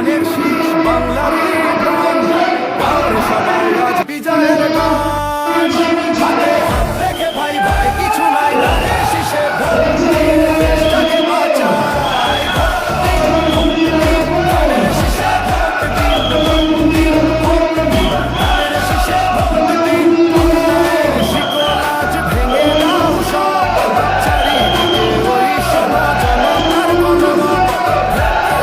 ধানের শীষ বাংলারই প্রাণ, আর সবাই আজ বিজয়ের গান। হাতে হাত রেখে ভাই ভাই কিছু নাই, ধানের শীষে ভোট দিন, দেশটাকে বাঁচাই। ভোট দিন, ধানের শীষে ভোট দিন, ভোট দিন, ধানের শীষে ভোট দিন। অন্যায়ের শিকল আজ ভেঙে দাও সব, চারিদিকে ওই শোনো জনতার গণরব।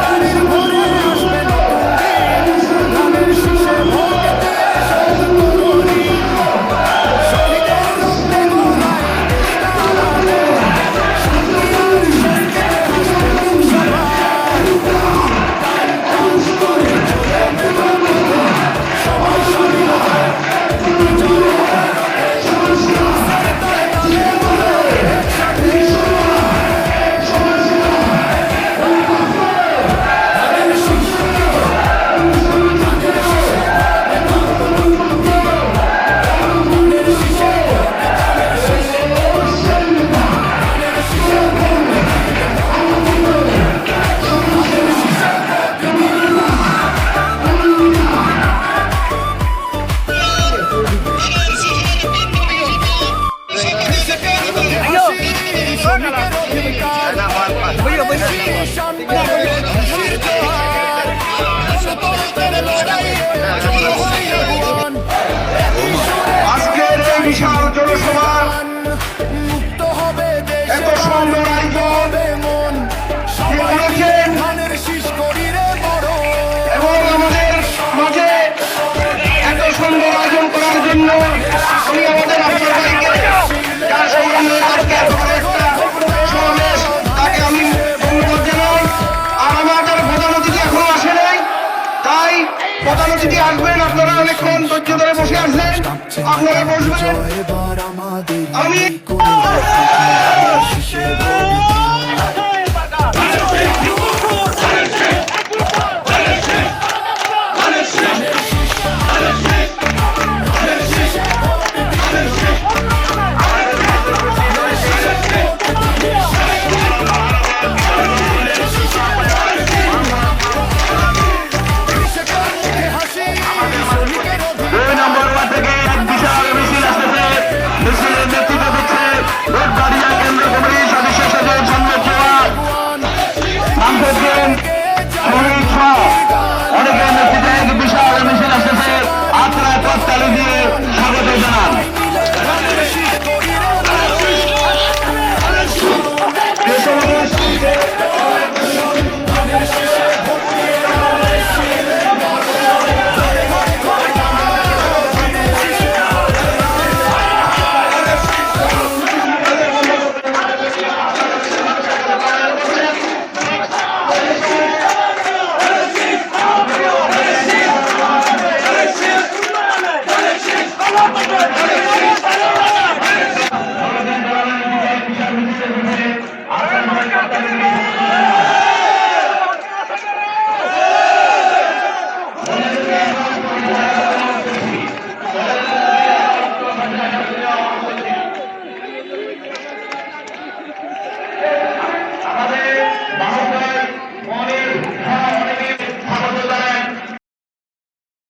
গাড়ির ভোরে আসবে নতুন দিন, ধানের শীষে ভোট দিয়ে শোধ করো ঋণ। শহীদের রক্তে গড়াই দেশটা আমাদের, শান্তি আর স্বস্তিতে হাসবে মুখ সবার। টান টান করে চলে মেঘপথে, সবাই সামিল হয় বিজয়ের রথে। রাস্তার তালে তালে বলো একসাথে ধানের শীষ, ধানের শীষে ধানের শীষে ধানের শীষে ধানের শীষে ধানের শীষে শ্রমিকের অধিকার, ধানের শীষ আন্দোলনের খুশির জোয়ার। গণতন্ত্রের লড়াইয়ে জড়ো হই আগুয়ান, একই সুরে আজকের এই বিশাল জনসভা মুক্ত হবে দেশ, এত সুন্দর আয়োজন হবে মন, সবাই করেছে ধানের শীষ করি রে বড়। এবং আমাদের মাঝে এত সুন্দর আয়োজন করার জন্য আমি আমাদের আপনাদেরকে যার সমন্বয়ে আজকে এত বড় একটা সমাবেশ, তাকে আমি ধন্যবাদ জানাই। আর আমাদের প্রধান অতিথি এখনো আসে নাই, তাই প্রধান অতিথি আসবেন, আপনারা অনেকক্ষণ ধৈর্য ধরে বসে আসলেন, আপনারা বসবেন। এবার আমাদের আমি কোনো